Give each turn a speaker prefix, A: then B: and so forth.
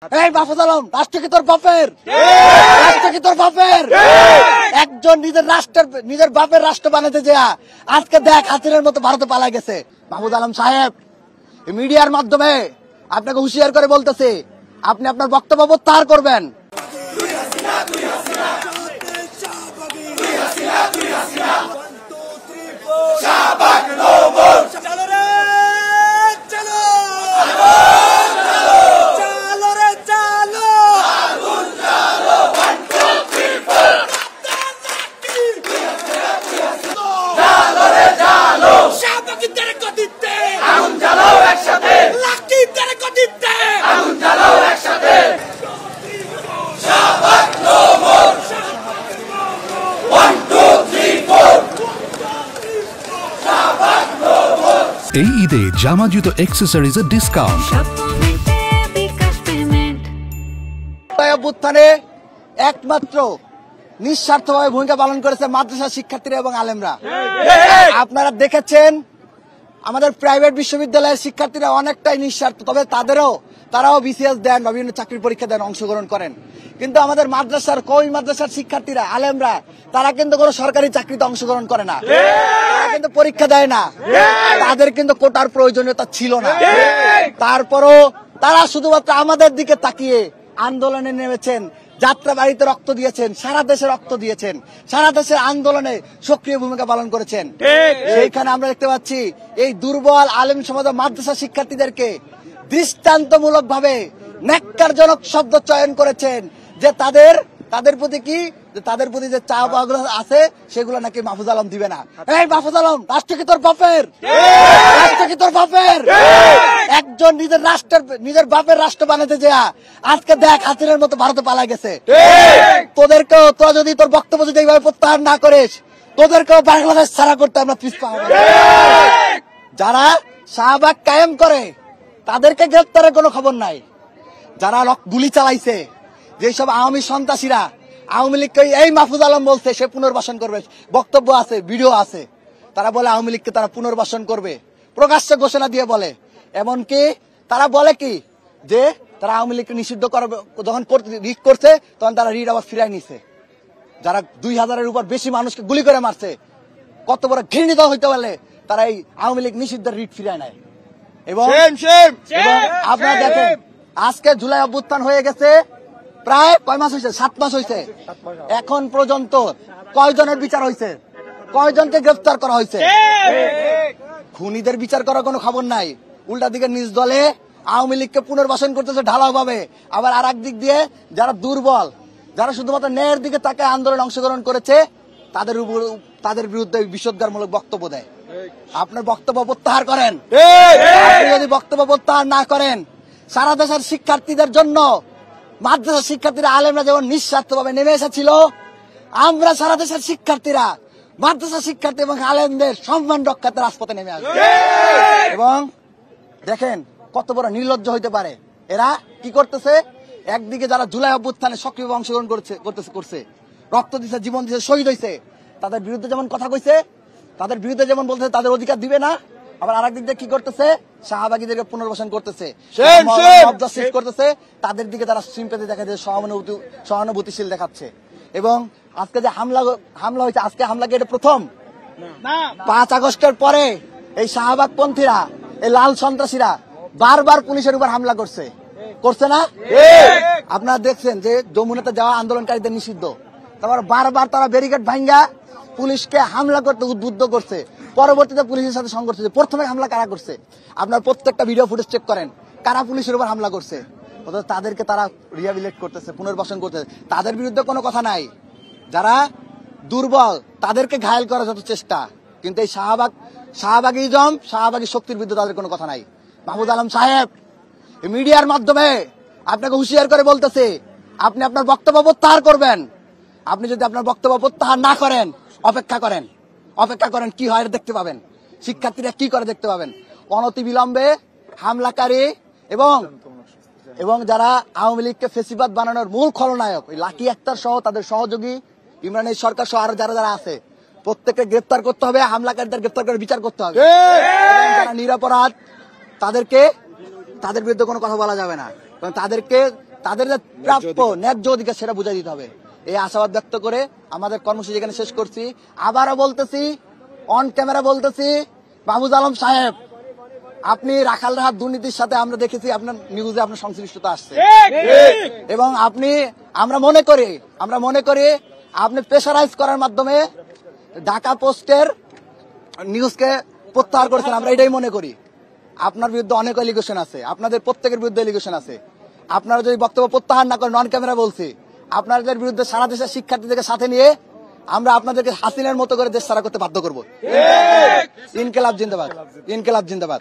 A: এই মাহফুজ আলম, রাষ্ট্র কি তোর বাপের? রাষ্ট্র কি তোর বাপের? একজন নিজের বাপের রাষ্ট্র বানাতে যা আজকে দেখ হাতিরের মতো ভারতে পালা গেছে। মাহফুজ আলম সাহেব, মিডিয়ার মাধ্যমে আপনাকে হুঁশিয়ার করে বলতেছে, আপনি আপনার বক্তব্য প্রত্যাহার করবেন।
B: এই ঈদে জামা জুতো অ্যাক্সেসরিজের ডিসকাউন্ট।
A: অভ্যুত্থানে একমাত্র নিঃস্বার্থভাবে ভূমিকা পালন করেছে মাদ্রাসা শিক্ষার্থীরা এবং আলেমরা। আপনারা দেখেছেন আমাদের প্রাইভেট বিশ্ববিদ্যালয়ের শিক্ষার্থীরা অনেকটাই নিঃস্বার্থ, তবে তারাও বিসিএস দেন বা বিভিন্ন চাকরির পরীক্ষা দেন, অংশগ্রহণ করেন। কিন্তু আমাদের মাদ্রাসার কওমি মাদ্রাসার শিক্ষার্থীরা আলেমরা তারা কিন্তু কোনো সরকারি চাকরিতে অংশগ্রহণ করে না, তারা কিন্তু পরীক্ষা দেয় না, তাদের কিন্তু কোটার প্রয়োজনীয়তা ছিল না। তারপরও তারা শুধুমাত্র আমাদের দিকে তাকিয়ে আন্দোলনে নেমেছেন, যাত্রাবাড়িতে রক্ত দিয়েছেন, সারা দেশে রক্ত দিয়েছেন, সারা দেশের আন্দোলনে সক্রিয় ভূমিকা পালন করেছেন। সেইখানে আমরা দেখতে পাচ্ছি এই দুর্বল আলেম সমাজ মাদ্রাসা শিক্ষার্থীদেরকে দৃষ্টান্তমূলক ভাবে ন্যাক্কারজনক শব্দ চয়ন করেছেন যে তাদের প্রতি যে চাপ আগ্রহ আছে সেগুলো নাকি মাহফুজ আলম দিবে না। এই মাহফুজ আলম, রাষ্ট্র কি তোর বাপের? রাষ্ট্র কি তোর বাপের? একজন নিজের বাপের রাষ্ট্র বানাতে যা আজকে দেখ হাতিরের মতো ভারতে পালা গেছে। তোরা যদি তোর বক্তব্য যদি এইভাবে প্রত্যাহার না করিস, তোদেরকেও বাংলাদেশ ছাড়া করতে আমরা পিছপা হব। যারা শাহবাগ কায়েম করে তাদেরকে গ্রেফতারের কোনো খবর নাই। যারা গুলি চালাইছে, যেসব আওয়ামী সন্ত্রাসীরা আওয়ামী লীগকে, এই মাহফুজ আলম বলছে সে পুনর্বাসন করবে, বক্তব্য আছে, ভিডিও আছে, তারা বলে আওয়ামী লীগকে তারা পুনর্বাসন করবে, প্রকাশ্য ঘোষণা দিয়ে বলে। এমনকি তারা বলে কি যে তারা আওয়ামী লীগকে নিষিদ্ধ করবে, যখন রিট করছে তখন তারা রিট আবার ফিরাই নিছে। যারা 2000-এর উপর বেশি মানুষকে গুলি করে মারছে, কত বড় ঘৃণিত হইতে পারলে তারা এই আওয়ামী লীগ নিষিদ্ধ রিট ফিরায় নেয়। এবং আপনারা দেখেন আজকে জুলাই অভ্যুত্থান হয়ে গেছে প্রায় কয় মাস হয়েছে? 7 মাস হয়েছে। এখন পর্যন্ত কয়জনের বিচার হয়েছে? কয়জনকে গ্রেফতার করা হয়েছে? খুনিদের বিচার করার কোনো খবর নাই। উল্টা দিকে নিজ দলে আওয়ামী লীগকে পুনর্বাসন করতেছে ঢালাও ভাবে। আবার আর এক দিক দিয়ে যারা দুর্বল, যারা শুধুমাত্র ন্যায়ের দিকে তাকে আন্দোলনে অংশগ্রহণ করেছে তাদের বিরুদ্ধে বিষোদ্গারমূলক বক্তব্য দেয়। আপনার বক্তব্য প্রত্যাহার করেন। আপনি যদি বক্তব্য প্রত্যাহার না করেন, সারা দেশের শিক্ষার্থীদের জন্য মাদ্রাসা শিক্ষার্থীরা আলেমরা যেমন নিঃস্বার্থভাবে নেমে এসেছিল, আমরা সারা দেশের শিক্ষার্থীরা মাদ্রাসা শিক্ষার্থী এবং আলেমদের সম্মান রক্ষার্থে রাজপথে নেমে আসবে। এবং দেখেন কত বড় নির্লজ্জ হইতে পারে এরা। কি করতেছে? একদিকে যারা জুলাই অভ্যুত্থানে সক্রিয় অংশগ্রহণ করছে, রক্ত দিচ্ছে, জীবন দিচ্ছে, শহীদ হয়েছে, তাদের বিরুদ্ধে যেমন কথা কইছে, তাদের বিরুদ্ধে যেমন বলতেছে তাদের অধিকার দিবে না, আবার আরেক দিক দিয়ে কি করতেছে? শাহবাগীদেরকে পুনর্বাসন করতেছে, করতেছে, তাদের দিকে তারা সিম্পাথি দেখাচ্ছে, সহানুভূতিশীল দেখাচ্ছে। এবং আজকে যে হামলা হয়েছে, আজকে হামলা কি এটা প্রথম? 5 আগস্টের পরে এই শাহবাগপন্থীরা, এই লাল সন্ত্রাসীরা বারবার পুলিশের উপর হামলা করছে না? আপনারা দেখছেন যে যমুনাতে যাওয়া আন্দোলনকারীদের নিষিদ্ধ, তারপর বারবার তারা ব্যারিকেড ভাঙ্গা পুলিশকে হামলা করতে উদ্বুদ্ধ করছে। পরবর্তীতে পুলিশের সাথে সংঘর্ষ হয়েছে। প্রথমে হামলা কারা করছে? আপনার প্রত্যেকটা ভিডিও ফুটেজ চেক করেন, কারা পুলিশের উপর হামলা করছে। তাদেরকে তারা রিহ্যাবিলিটেট করতেছে, পুনর্বাসন করতেছে, তাদের বিরুদ্ধে কোনো কথা নাই। যারা দুর্বল তাদেরকে ঘায়েল করার যত চেষ্টা, কিন্তু এই শাহবাগী শক্তির বিরুদ্ধে তাদের কোনো কথা নাই। মাহফুজ আলম সাহেব, মিডিয়ার মাধ্যমে আপনাকে হুঁশিয়ার করে বলতেছে, আপনি আপনার বক্তব্য প্রত্যাহার করবেন। আপনি যদি আপনার বক্তব্য প্রত্যাহার না করেন, অপেক্ষা করেন কি হয় দেখতে পাবেন। শিক্ষার্থীরা কি করে দেখতে পাবেন। অনতিবিলম্বে হামলাকারী এবং যারা আওয়ামী লীগকে ফেসিবাদ বানানোর মূল খলনায়ক ওই লাকি আক্তার সহ তাদের সহযোগী ইমরান সরকার সহ আরো যারা আছে প্রত্যেককে গ্রেফতার করতে হবে, হামলাকারীদের গ্রেফতার করে বিচার করতে হবে। যারা নিরপরাধ তাদের বিরুদ্ধে কোনো কথা বলা যাবে না, এবং তাদেরকে তাদের যে প্রাপ্য ন্যায্য অধিকার সেটা বুঝাই দিতে হবে। এই আশাবাদ ব্যক্ত করে আমাদের কর্মসূচি এখানে শেষ করছি। আবারও বলতেছি, অন ক্যামেরা বলতেছি, মাহফুজ আলম সাহেব, আপনি রাখালরাহাত দুর্নীতির সাথে আমরা দেখেছি আপনার নিউজে আপনার সংশ্লিষ্টতা আসছে, এবং আমরা মনে করি আপনি প্রেসারাইজ করার মাধ্যমে ঢাকা পোস্টের নিউজকে প্রত্যাহার করেছেন। আমরা এটাই মনে করি। আপনার বিরুদ্ধে অনেক এলিগেশন আছে, আপনাদের প্রত্যেকের বিরুদ্ধে এলিগেশন আছে। আপনারা যদি বক্তব্য প্রত্যাহার না করেন, নন ক্যামেরা বলছি, আপনাদের বিরুদ্ধে সারা দেশের শিক্ষার্থীদেরকে সাথে নিয়ে আমরা আপনাদেরকে হাসিনের মতো করে দেশ ছাড়া করতে বাধ্য করবো। ইনকিলাব জিন্দাবাদ, ইনকিলাব জিন্দাবাদ।